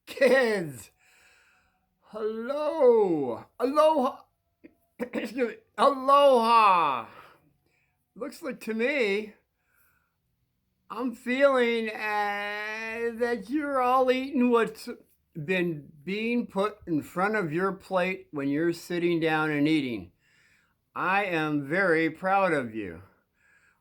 Kids, hello, aloha, excuse me, aloha. Looks like to me, I'm feeling that you're all eating what's been being put in front of your plate when you're sitting down and eating. I am very proud of you.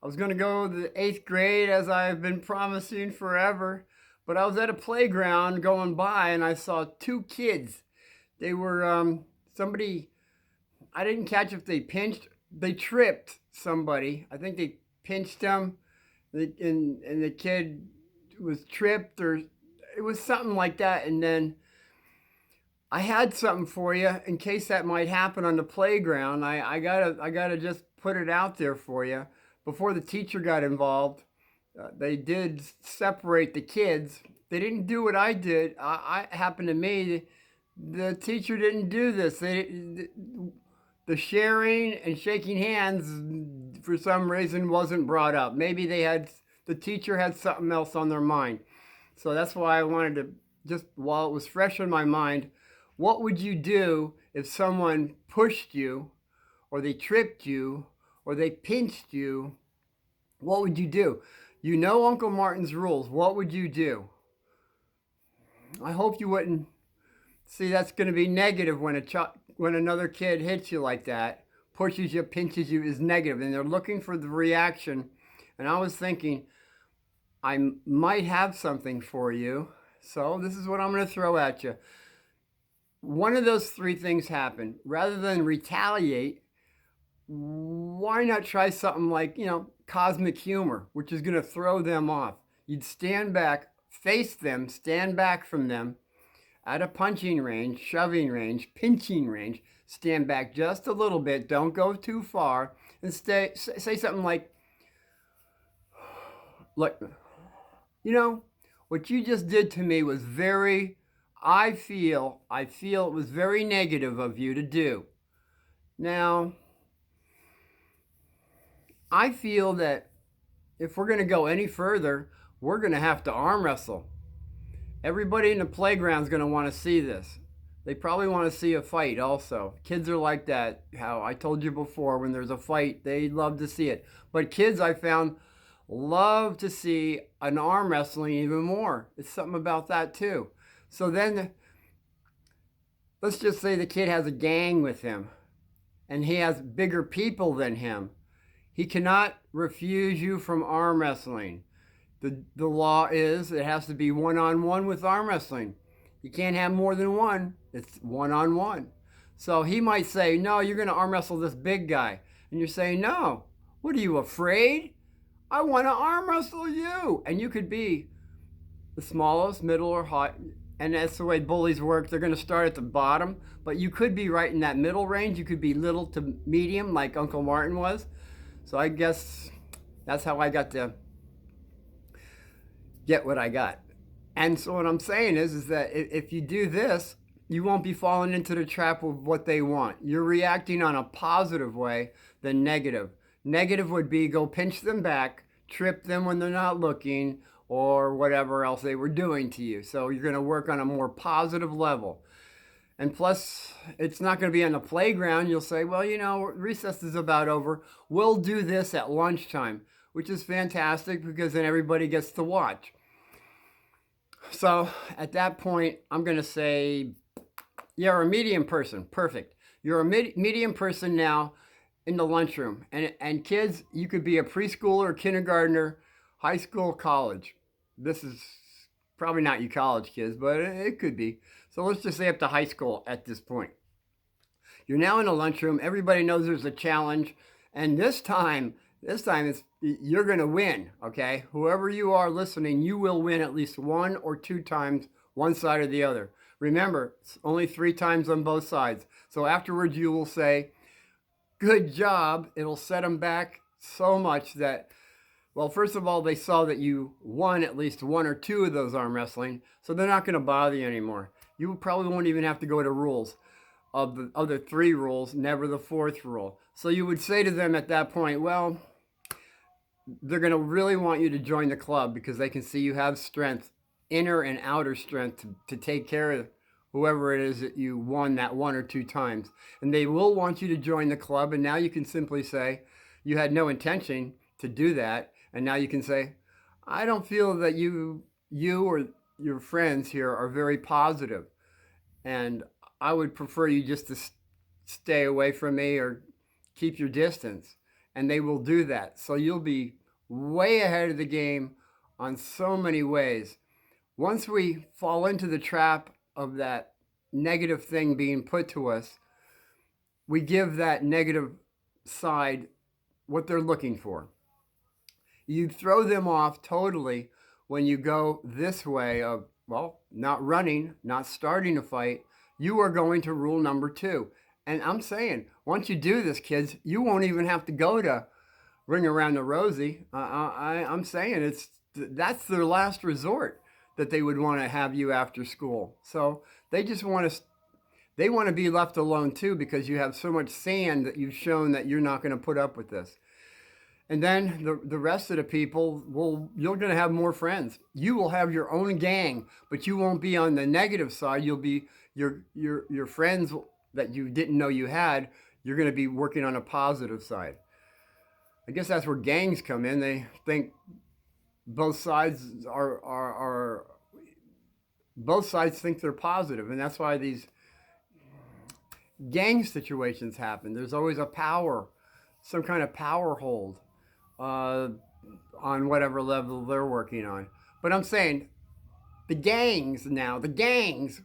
I was going to go to the eighth grade as I've been promising forever, but I was at a playground going by and I saw two kids. They were somebody. I didn't catch if they pinched. They tripped somebody. I think they pinched them, and the kid was tripped, or it was something like that. And then I had something for you in case that might happen on the playground. I gotta just put it out there for you. Before the teacher got involved, they did separate the kids. They didn't do what I did. I happened to me. The teacher didn't do this. The sharing and shaking hands for some reason wasn't brought up. Maybe the teacher had something else on their mind. So that's why I wanted to just, while it was fresh in my mind, what would you do if someone pushed you, or they tripped you, or they pinched you? What would you do? You know Uncle Martin's rules. What would you do? I hope you wouldn't. See, that's going to be negative when another kid hits you like that, pushes you, pinches you, is negative, and they're looking for the reaction. And I was thinking, I might have something for you, so this is what I'm going to throw at you. One of those three things happen. Rather than retaliate, why not try something like, cosmic humor, which is going to throw them off? You'd stand back, face them, stand back from them at a punching range, shoving range, pinching range, stand back just a little bit, don't go too far, and say something like, look, what you just did to me was I feel it was very negative of you to do. Now, I feel that if we're going to go any further, we're going to have to arm wrestle. Everybody in the playground is going to want to see this. They probably want to see a fight also. Kids are like that. How I told you before, when there's a fight, they love to see it. But kids, I found, love to see an arm wrestling even more. It's something about that too. So then, let's just say the kid has a gang with him and he has bigger people than him. He cannot refuse you from arm wrestling. The law is it has to be one-on-one with arm wrestling. You can't have more than one. It's one-on-one. So he might say, no, you're going to arm wrestle this big guy. And you're saying, no. What are you, afraid? I want to arm wrestle you. And you could be the smallest, middle, or high. And that's the way bullies work. They're going to start at the bottom. But you could be right in that middle range. You could be little to medium like Uncle Martin was. So I guess that's how I got to get what I got. And so what I'm saying is that if you do this, you won't be falling into the trap of what they want. You're reacting on a positive way than negative. Negative would be go pinch them back, trip them when they're not looking, or whatever else they were doing to you. So you're going to work on a more positive level. And plus, it's not going to be on the playground. You'll say, well, recess is about over. We'll do this at lunchtime, which is fantastic because then everybody gets to watch. So at that point, I'm going to say, you're a medium person. Perfect. You're a medium person now in the lunchroom. And kids, you could be a preschooler, kindergartner, high school, college. This is probably not you college kids, but it could be. So let's just say up to high school at this point. You're now in a lunchroom. Everybody knows there's a challenge. And this time you're going to win, okay? Whoever you are listening, you will win at least one or two times, one side or the other. Remember, it's only 3 times on both sides. So afterwards you will say, good job. It'll set them back so much that, well, first of all, they saw that you won at least 1 or 2 of those arm wrestling, so they're not going to bother you anymore. You probably won't even have to go to rules. Of the other 3 rules, never the 4th rule. So you would say to them at that point, well, they're going to really want you to join the club because they can see you have strength inner and outer strength to take care of whoever it is that you won that one or two times. And they will want you to join the club. And now you can simply say, you had no intention to do that. And now you can say, I don't feel that you or your friends here are very positive, and I would prefer you just to stay away from me or keep your distance. And they will do that. So you'll be way ahead of the game on so many ways. Once we fall into the trap of that negative thing being put to us, we give that negative side what they're looking for. You throw them off totally when you go this way of, well, not running, not starting a fight. You are going to rule number 2. And I'm saying, once you do this, kids, you won't even have to go to Ring Around the Rosie. I'm saying that's their last resort, that they would want to have you after school. So they just want to be left alone too, because you have so much sand that you've shown that you're not going to put up with this. And then the rest of the people you're going to have more friends. You will have your own gang, but you won't be on the negative side. You'll be your friends that you didn't know you had. You're going to be working on a positive side. I guess that's where gangs come in. They think both sides both sides think they're positive, and that's why these gang situations happen. There's always some kind of power hold on whatever level they're working on. But I'm saying the gangs,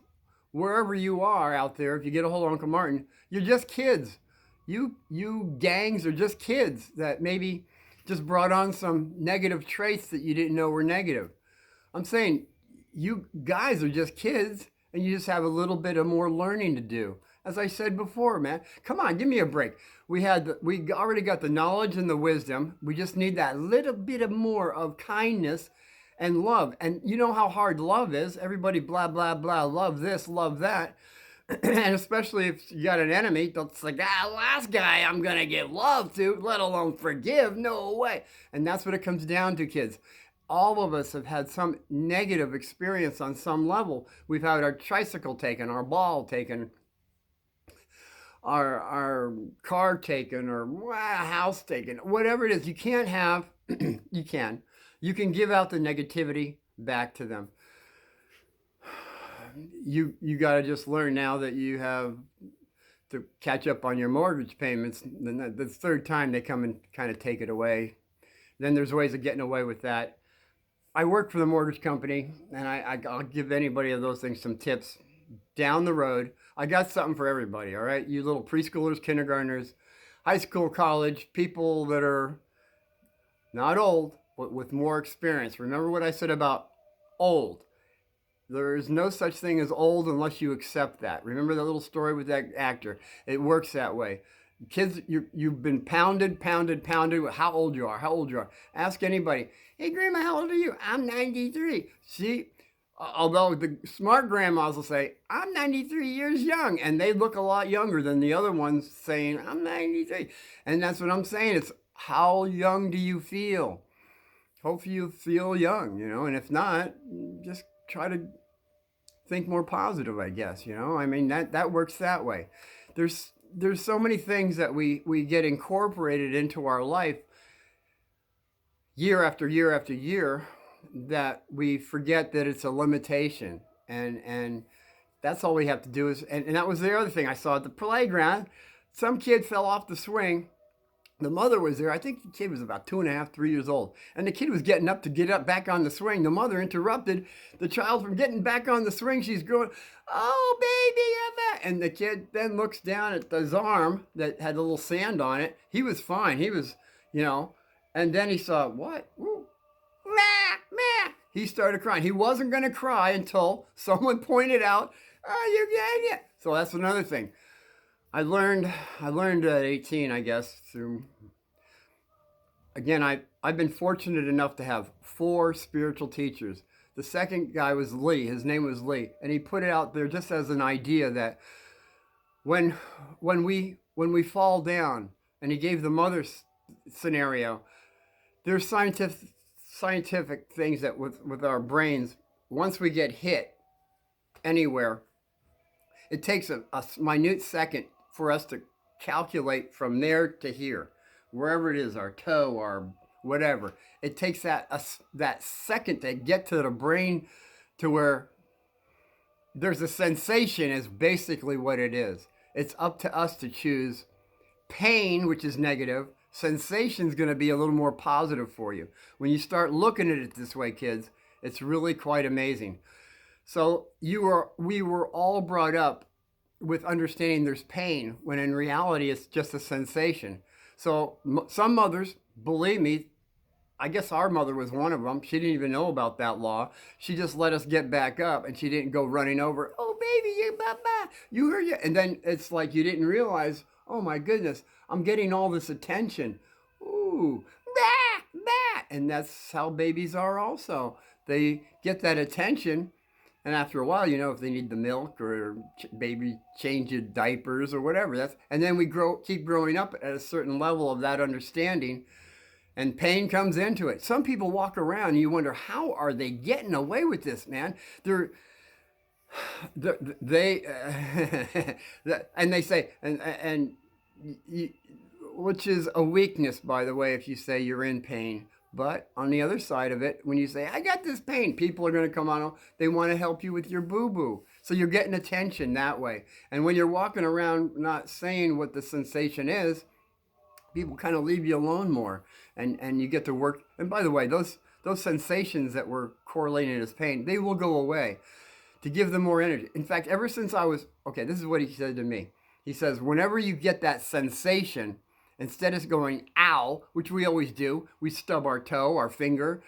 wherever you are out there, if you get a hold of Uncle Martin, you're just kids. You gangs are just kids that maybe just brought on some negative traits that you didn't know were negative. I'm saying you guys are just kids, and you just have a little bit of more learning to do. As I said before, man, come on, give me a break. We already got the knowledge and the wisdom. We just need that little bit of more of kindness and love. And you know how hard love is. Everybody blah, blah, blah, love this, love that. And especially if you got an enemy, that's like, last guy I'm going to give love to, let alone forgive. No way. And that's what it comes down to, kids. All of us have had some negative experience on some level. We've had our tricycle taken, our ball taken, our car taken, or a house taken, whatever it is. You can't have, you can give out the negativity back to them. You got to just learn now that you have to catch up on your mortgage payments. Then the third time they come and kind of take it away. Then there's ways of getting away with that. I work for the mortgage company, and I'll give anybody of those things some tips down the road. I got something for everybody, all right? You little preschoolers, kindergartners, high school, college, people that are not old, but with more experience. Remember what I said about old. There is no such thing as old unless you accept that. Remember that little story with that actor? It works that way. Kids, you've been pounded. How old you are. Ask anybody. Hey, Grandma, how old are you? I'm 93. See, although the smart grandmas will say, I'm 93 years young. And they look a lot younger than the other ones saying, I'm 93. And that's what I'm saying. It's how young do you feel? Hopefully you feel young, and if not, just try to think more positive, I guess, I mean, that works that way. There's so many things that we get incorporated into our life year after year after year that we forget that it's a limitation. And that's all we have to do is, and that was the other thing I saw at the playground. Some kid fell off the swing. The mother was there. I think the kid was about 2.5, 3 years old. And the kid was getting up to get up back on the swing. The mother interrupted the child from getting back on the swing. She's going, oh, baby, I'm back. And the kid then looks down at his arm that had a little sand on it. He was fine. He was, and then he saw, what? Ooh. He started crying. He wasn't going to cry until someone pointed out, oh, you're getting it. So that's another thing. I learned at 18, I guess, through, again, I've been fortunate enough to have 4 spiritual teachers. The second guy was Lee. His name was Lee. And he put it out there just as an idea that when we fall down, and he gave the mother scenario, there's scientific things that with our brains, once we get hit anywhere, it takes a minute second for us to calculate from there to here, wherever it is, our toe, our whatever. It takes that second to get to the brain to where there's a sensation is basically what it is. It's up to us to choose pain, which is negative. Sensation is going to be a little more positive for you. When you start looking at it this way, kids, it's really quite amazing. So we were all brought up with understanding there's pain, when in reality it's just a sensation. So some mothers, believe me, I guess our mother was one of them. She didn't even know about that law. She just let us get back up, and she didn't go running over. Oh, baby, you heard you. And then it's like you didn't realize, oh my goodness, I'm getting all this attention. Ooh, bah, bah. And that's how babies are also. They get that attention, and after a while, if they need the milk or baby change your diapers or whatever, and then we keep growing up at a certain level of that understanding. And pain comes into it. Some people walk around and you wonder, how are they getting away with this, man? And they say, which is a weakness, by the way, if you say you're in pain. But on the other side of it, when you say, I got this pain, people are going to come on, they want to help you with your boo-boo. So you're getting attention that way. And when you're walking around not saying what the sensation is, people kind of leave you alone more, and you get to work. And by the way, those sensations that were correlated as pain, they will go away to give them more energy. In fact, ever since this is what he said to me. He says, whenever you get that sensation, instead of going, ow, which we always do, we stub our toe, our finger,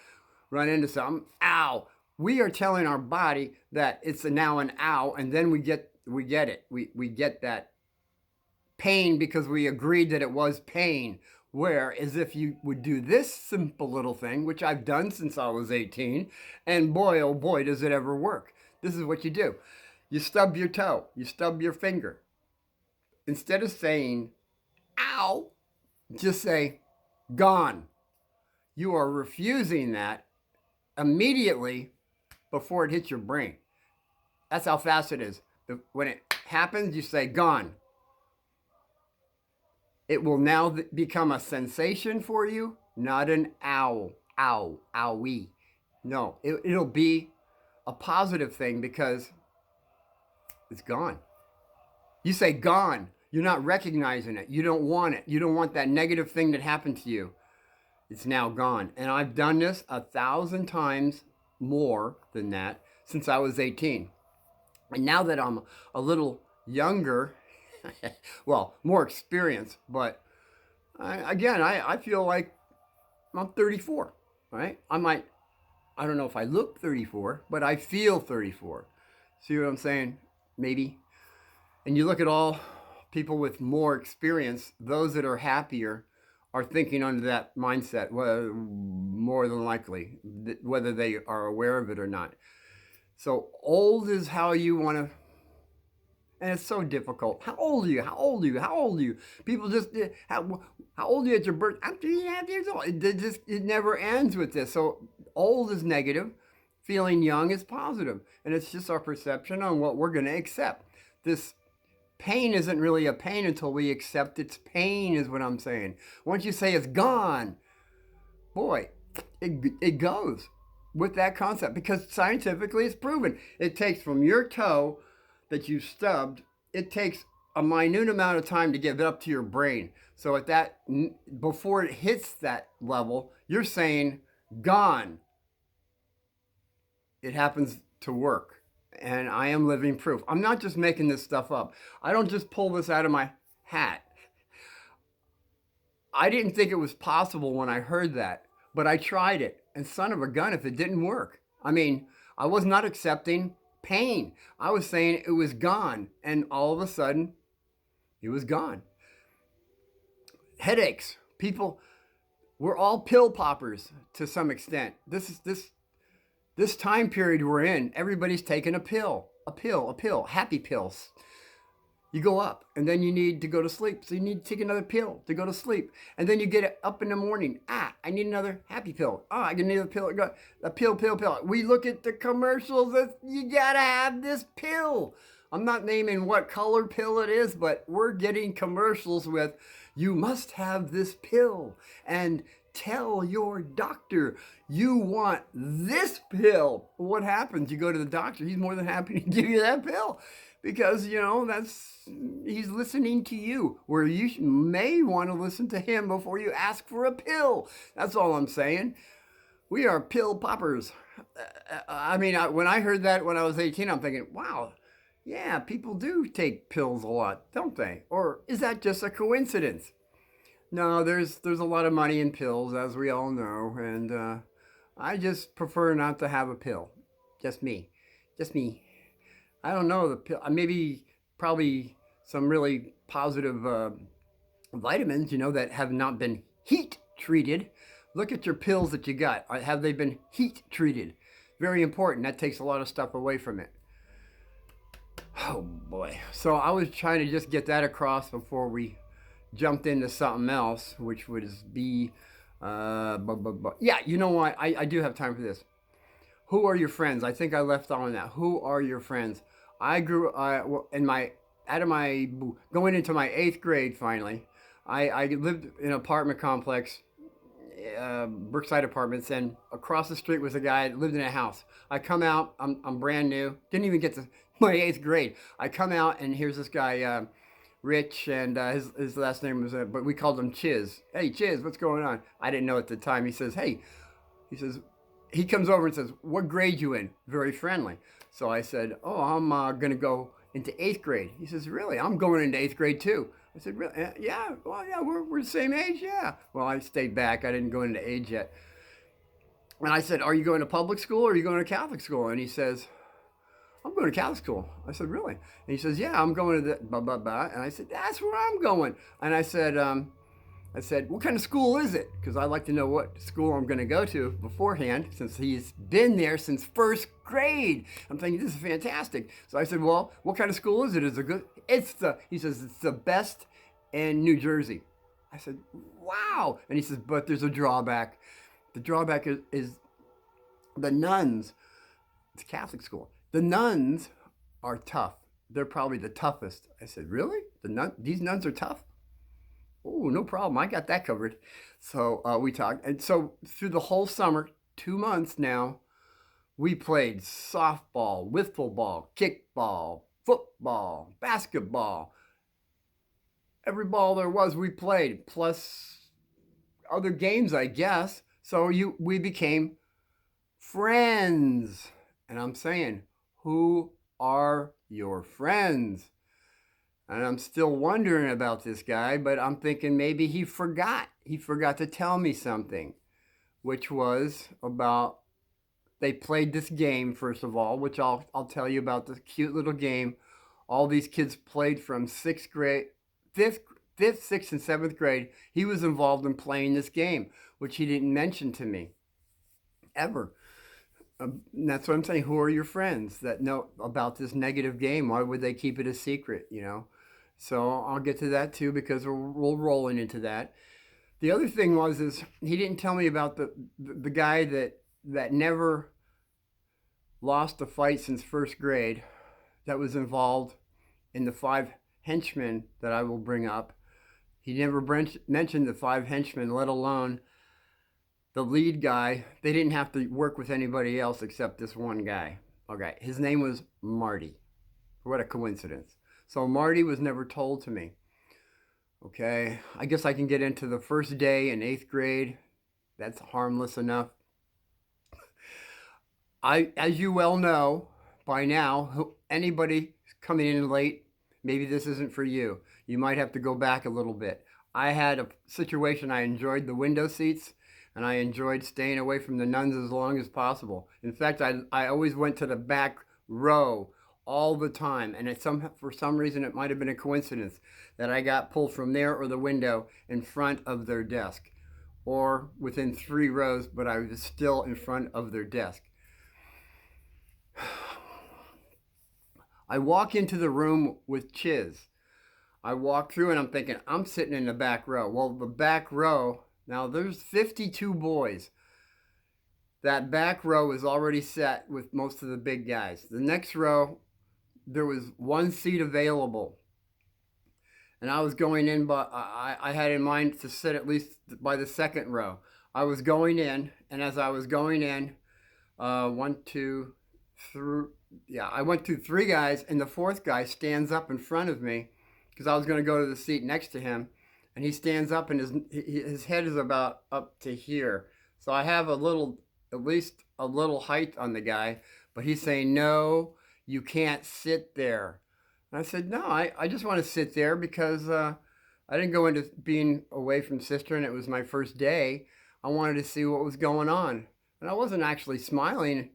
run into something, ow. We are telling our body that it's now an ow, and then we get it. We get that pain because we agreed that it was pain. Whereas if you would do this simple little thing, which I've done since I was 18, and boy, oh boy, does it ever work. This is what you do. You stub your toe, you stub your finger. Instead of saying, ow, just say, gone. You are refusing that immediately before it hits your brain. That's how fast it is. When it happens, you say, gone. It will now become a sensation for you, not an ow, owie. No, it'll be a positive thing because it's gone. You say gone, you're not recognizing it. You don't want it. You don't want that negative thing that happened to you. It's now gone. And I've done this 1,000 times more than that since I was 18. And now that I'm a little younger, well, more experience, but I feel like I'm 34, right? I don't know if I look 34, but I feel 34. See what I'm saying? Maybe. And you look at all people with more experience, those that are happier are thinking under that mindset, well, more than likely, whether they are aware of it or not. So old is how you want to. And it's so difficult. How old are you? How old are you? How old are you? People just, how old are you at your birth? I'm 3.5 years old. It never ends with this. So old is negative. Feeling young is positive. And it's just our perception on what we're going to accept. This pain isn't really a pain until we accept its pain, is what I'm saying. Once you say it's gone, boy, it goes with that concept. Because scientifically it's proven. It takes from your toe that you stubbed, it takes a minute amount of time to get it up to your brain. So at that, before it hits that level, you're saying gone. It happens to work. And I am living proof. I'm not just making this stuff up. I don't just pull this out of my hat. I didn't think it was possible when I heard that, but I tried it. And son of a gun, if it didn't work. I mean, I was not accepting pain. I was saying it was gone, and all of a sudden, it was gone. Headaches. People, we're all pill poppers to some extent. This time period we're in, everybody's taking a pill, happy pills. You go up, and then you need to go to sleep. So you need to take another pill to go to sleep. And then you get up in the morning. I need another happy pill. I need a pill. A pill. We look at the commercials. You got to have this pill. I'm not naming what color pill it is, but we're getting commercials with, you must have this pill. And tell your doctor you want this pill. What happens? You go to the doctor. He's more than happy to give you that pill. Because, he's listening to you, where you may want to listen to him before you ask for a pill. That's all I'm saying. We are pill poppers. When I heard that when I was 18, I'm thinking, wow, yeah, people do take pills a lot, don't they? Or is that just a coincidence? No, there's a lot of money in pills, as we all know, and I just prefer not to have a pill. Just me. I don't know, the pill, probably some really positive vitamins, that have not been heat treated. Look at your pills that you got. Have they been heat treated? Very important. That takes a lot of stuff away from it. Oh boy. So I was trying to just get that across before we jumped into something else, which would be, yeah, you know what? I do have time for this. Who are your friends? I think I left on that. Who are your friends? I grew going into my 8th grade finally. I lived in an apartment complex, Brookside Apartments, and across the street was a guy that lived in a house. I come out, I'm brand new, didn't even get to my 8th grade. I come out and here's this guy, Rich, and his last name was, but we called him Chiz. Hey, Chiz, what's going on? I didn't know at the time. He says, he comes over and says, what grade you in? Very friendly. So I said, I'm going to go into 8th grade. He says, really? I'm going into 8th grade too. I said, really? Yeah, well, yeah, we're the same age, yeah. Well, I stayed back. I didn't go into age yet. And I said, are you going to public school or are you going to Catholic school? And he says, I'm going to Catholic school. I said, really? And he says, yeah, I'm going to the blah, blah, blah. And I said, that's where I'm going. And I said, what kind of school is it? Because I like to know what school I'm going to go to beforehand, since he's been there since 1st grade. I'm thinking, this is fantastic. So I said, well, what kind of school is it? Is it good? He says, it's the best in New Jersey. I said, wow. And he says, but there's a drawback. The drawback is the nuns. It's a Catholic school. The nuns are tough. They're probably the toughest. I said, really? These nuns are tough? Oh, no problem. I got that covered. So we talked. And so through the whole summer, 2 months now, we played softball, wiffle ball, kickball, football, basketball. Every ball there was, we played, plus other games, I guess. So we became friends. And I'm saying, who are your friends? And I'm still wondering about this guy, but I'm thinking maybe he forgot. He forgot to tell me something, which was about, they played this game, first of all, which I'll tell you about, this cute little game. All these kids played from 6th grade, 5th, 6th, and 7th grade. He was involved in playing this game, which he didn't mention to me, ever. And that's what I'm saying. Who are your friends that know about this negative game? Why would they keep it a secret, So I'll get to that too, because we're rolling into that. The other thing is he didn't tell me about the guy that never lost a fight since 1st grade, that was involved in the 5 henchmen that I will bring up. He never mentioned the 5 henchmen, let alone the lead guy. They didn't have to work with anybody else except this one guy. Okay, his name was Marty. What a coincidence. So Marty was never told to me. Okay, I guess I can get into the first day in 8th grade. That's harmless enough. As you well know by now, anybody coming in late, maybe this isn't for you. You might have to go back a little bit. I had a situation, I enjoyed the window seats, and I enjoyed staying away from the nuns as long as possible. In fact, I always went to the back row all the time, and for some reason it might have been a coincidence that I got pulled from there or the window in front of their desk, or within 3 rows, but I was still in front of their desk. I walk into the room with Chiz. I walk through and I'm thinking, I'm sitting in the back row. Well, the back row, now there's 52 boys. That back row is already set with most of the big guys. The next row, there was one seat available. And I was going in, but I had in mind to sit at least by the second row. I was going in, and as I was going in, one, two, three, yeah, I went through three guys, and the fourth guy stands up in front of me because I was going to go to the seat next to him, and he stands up, and his head is about up to here. So I have at least a little height on the guy, but he's saying, no, you can't sit there. And I said, no, I just want to sit there because I didn't go into being away from sister and it was my first day. I wanted to see what was going on. And I wasn't actually smiling.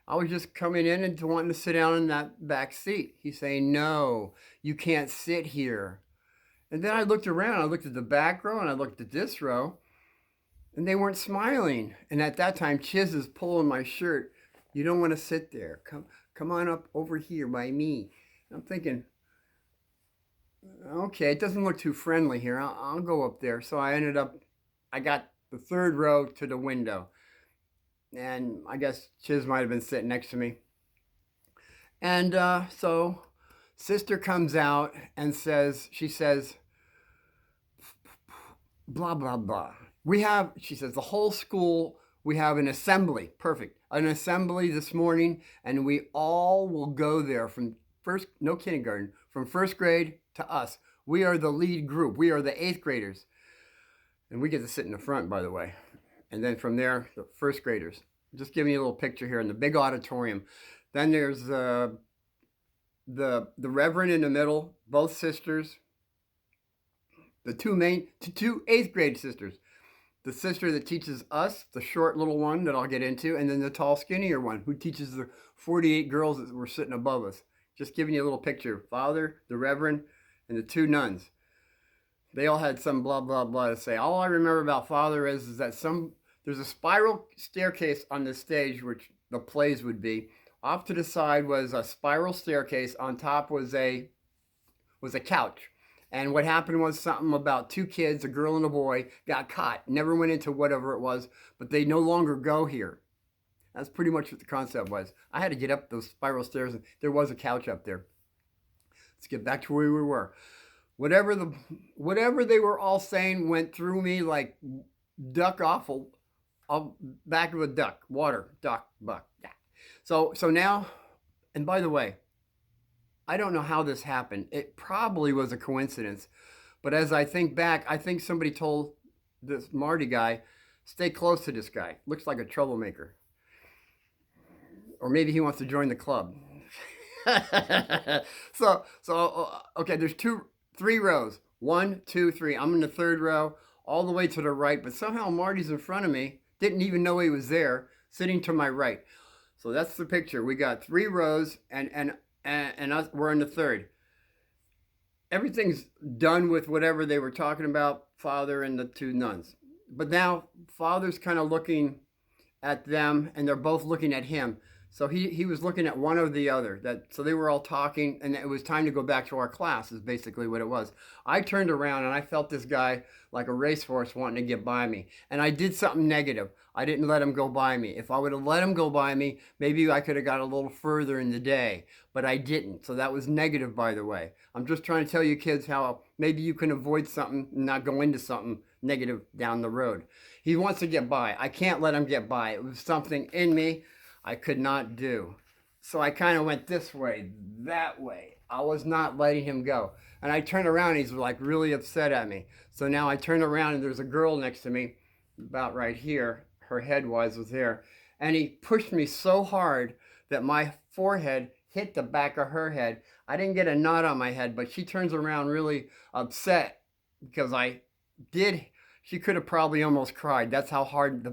I was just coming in and wanting to sit down in that back seat. He's saying, no, you can't sit here. And then I looked around. I looked at the back row and I looked at this row. And they weren't smiling. And at that time, Chiz is pulling my shirt. You don't want to sit there. Come on up over here by me. I'm thinking, okay, it doesn't look too friendly here. I'll go up there. So I got the third row to the window. And I guess Chiz might have been sitting next to me. And so sister comes out and she says, blah, blah, blah. She says, the whole school, we have an assembly. Perfect. An assembly this morning, and we all will go there from no kindergarten, from first grade to us. We are the lead group. We are the 8th graders. And we get to sit in the front, by the way. And then from there, the first graders. Just giving you a little picture here in the big auditorium. Then there's the Reverend in the middle, both sisters. The two 8th grade sisters. The sister that teaches us, the short little one that I'll get into, and then the tall, skinnier one who teaches the 48 girls that were sitting above us. Just giving you a little picture. Father, the Reverend, and the 2 nuns. They all had some blah, blah, blah to say. All I remember about Father is that there's a spiral staircase on the stage, which the plays would be. Off to the side was a spiral staircase. On top was a couch. And what happened was something about 2 kids, a girl and a boy, got caught. Never went into whatever it was, but they no longer go here. That's pretty much what the concept was. I had to get up those spiral stairs, and there was a couch up there. Let's get back to where we were. Whatever they were all saying went through me like duck offal, back of a duck, water, duck, buck. Yeah. So now, and by the way, I don't know how this happened. It probably was a coincidence. But as I think back, I think somebody told this Marty guy, stay close to this guy. Looks like a troublemaker. Or maybe he wants to join the club. Okay, there's 3 rows. 1, 2, 3. I'm in the 3rd row, all the way to the right. But somehow Marty's in front of me. Didn't even know he was there, sitting to my right. So that's the picture. We got 3 rows, and us, we're in the 3rd. Everything's done with whatever they were talking about, Father and the 2 nuns. But now Father's kind of looking at them, and they're both looking at him. So he was looking at one or the other. So they were all talking, and it was time to go back to our class is basically what it was. I turned around, and I felt this guy like a racehorse wanting to get by me. And I did something negative. I didn't let him go by me. If I would have let him go by me, maybe I could have got a little further in the day. But I didn't. So that was negative, by the way. I'm just trying to tell you kids how maybe you can avoid something and not go into something negative down the road. He wants to get by. I can't let him get by. It was something in me I could not do. So I kind of went this way, that way. I was not letting him go. And I turned around and he's like really upset at me. So now I turn around and there's a girl next to me, about right here. Her head was there. And he pushed me so hard that my forehead hit the back of her head. I didn't get a knot on my head, but she turns around really upset because she could have probably almost cried. That's how hard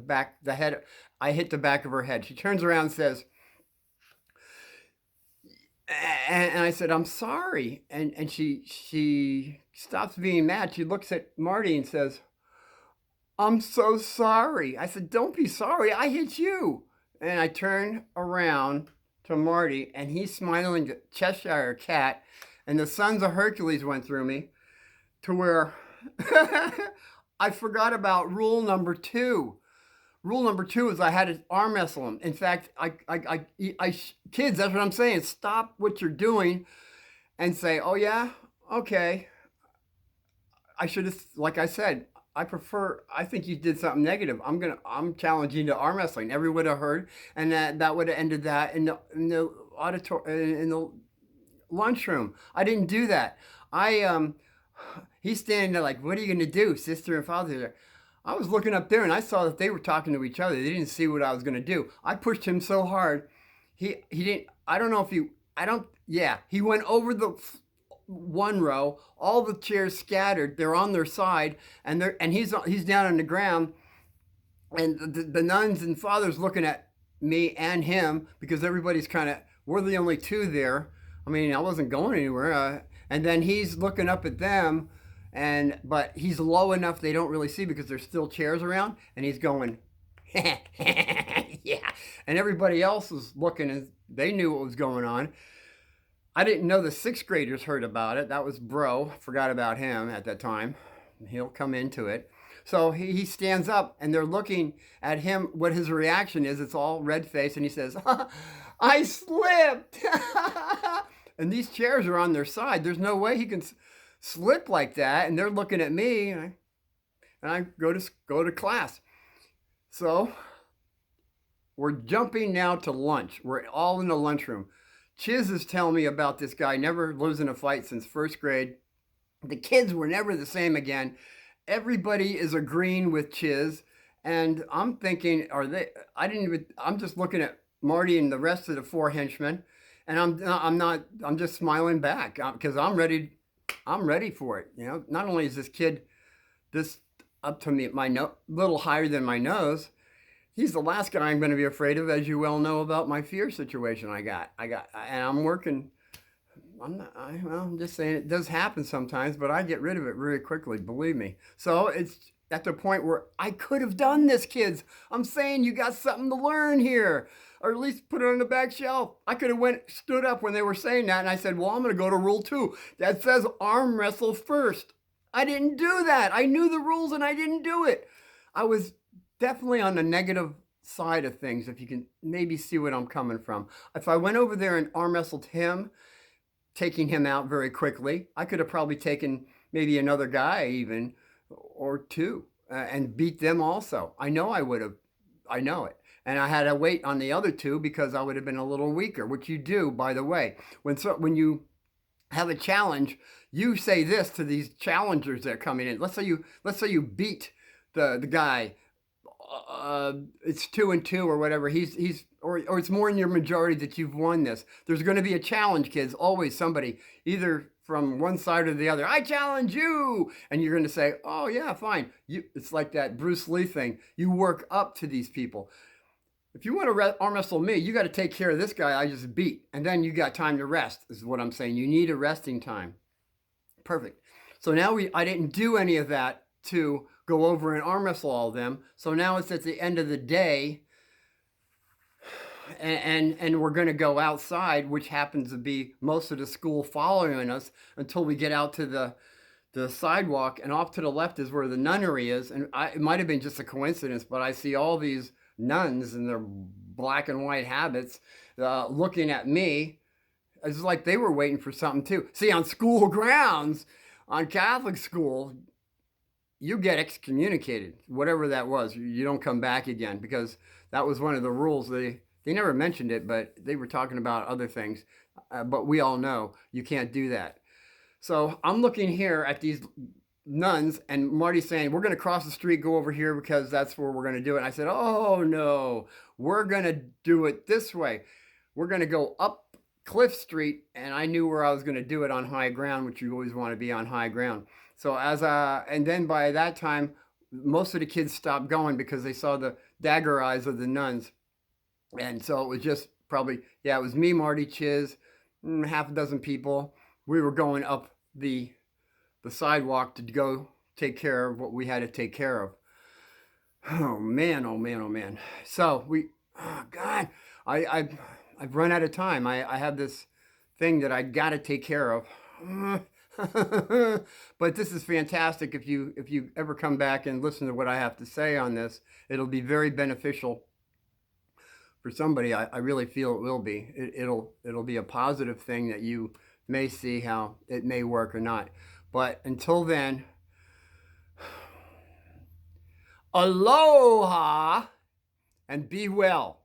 I hit the back of her head. She turns around and says, and I said, I'm sorry. And she stops being mad. She looks at Marty and says, I'm so sorry. I said, don't be sorry. I hit you. And I turn around to Marty, and he's smiling, Cheshire Cat, and the Sons of Hercules went through me. to where I forgot about rule number 2. Rule number 2 is I had to arm wrestle him. In fact, kids, that's what I'm saying. Stop what you're doing and say, oh yeah, okay. I should have, like I said, I think you did something negative. I'm challenging you to arm wrestling. Everyone would have heard, and that would have ended that in the auditorium, in the lunchroom. I didn't do that. He's standing there like, what are you gonna do? Sister and father there. I was looking up there and I saw that they were talking to each other. They didn't see what I was gonna do. I pushed him so hard, he didn't. I don't know if he. I don't. Yeah, he went over the one row. All the chairs scattered. They're on their side, and he's down on the ground, and the nuns and fathers looking at me and him because everybody's kind of. We're the only two there. I mean, I wasn't going anywhere. And then he's looking up at them, but he's low enough they don't really see because there's still chairs around, and he's going, yeah. And everybody else was looking, and they knew what was going on. I didn't know the 6th graders heard about it. That was Bro. Forgot about him at that time. He'll come into it. So he stands up, and they're looking at him. What his reaction is, it's all red face, and he says, I slipped. And these chairs are on their side. There's no way he can slip like that. And they're looking at me, and I go to class. So we're jumping now to lunch. We're all in the lunchroom. Chiz is telling me about this guy, never losing a fight since 1st grade. The kids were never the same again. Everybody is agreeing with Chiz. And I'm thinking, I'm just looking at Marty and the rest of the 4 henchmen. And I'm just smiling back because I'm ready for it. You know, not only is this kid this up to me, little higher than my nose, he's the last guy I'm going to be afraid of, as you well know about my fear situation I got, and I'm working. I'm just saying it does happen sometimes, but I get rid of it really quickly, believe me. So it's at the point where I could have done this, kids. I'm saying you got something to learn here. Or at least put it on the back shelf. I could have stood up when they were saying that, and I said, well, I'm going to go to rule 2. That says arm wrestle first. I didn't do that. I knew the rules, and I didn't do it. I was definitely on the negative side of things, if you can maybe see what I'm coming from. If I went over there and arm wrestled him, taking him out very quickly, I could have probably taken maybe another guy even, or 2, and beat them also. I know I would have. I know it. And I had to wait on the other 2 because I would have been a little weaker, which you do, by the way. When you have a challenge, you say this to these challengers that are coming in. Let's say you beat the guy. It's 2 and 2 or whatever. Or it's more in your majority that you've won this. There's going to be a challenge, kids. Always somebody, either from one side or the other. I challenge you, and you're going to say, "Oh yeah, fine." It's like that Bruce Lee thing. You work up to these people. If you want to arm wrestle me, you got to take care of this guy I just beat, and then you got time to rest. Is what I'm saying. You need a resting time. Perfect. So now I didn't do any of that to go over and arm wrestle all of them. So now it's at the end of the day, and we're going to go outside, which happens to be most of the school following us until we get out to the sidewalk, and off to the left is where the nunnery is. And it might have been just a coincidence, but I see all these nuns in their black and white habits looking at me. It's like they were waiting for something too. See, on school grounds, on Catholic school, you get excommunicated, whatever that was. You don't come back again, because that was one of the rules. They never mentioned it, but they were talking about other things. But we all know you can't do that. So I'm looking here at these nuns, and Marty's saying, we're going to cross the street, go over here because that's where we're going to do it. And I said, oh no, we're going to do it this way. We're going to go up Cliff Street, and I knew where I was going to do it on high ground, which you always want to be on high ground. So and then by that time, most of the kids stopped going because they saw the dagger eyes of the nuns. And so it was just probably, it was me, Marty, Chiz, half a dozen people. We were going up the sidewalk to go take care of what we had to take care of. Oh man, oh man, oh man. So God, I've run out of time. I have this thing that I got to take care of. But this is fantastic. If you ever come back and listen to what I have to say on this, it'll be very beneficial for somebody. I really feel it will be. It'll be a positive thing that you may see how it may work or not. But until then, aloha and be well.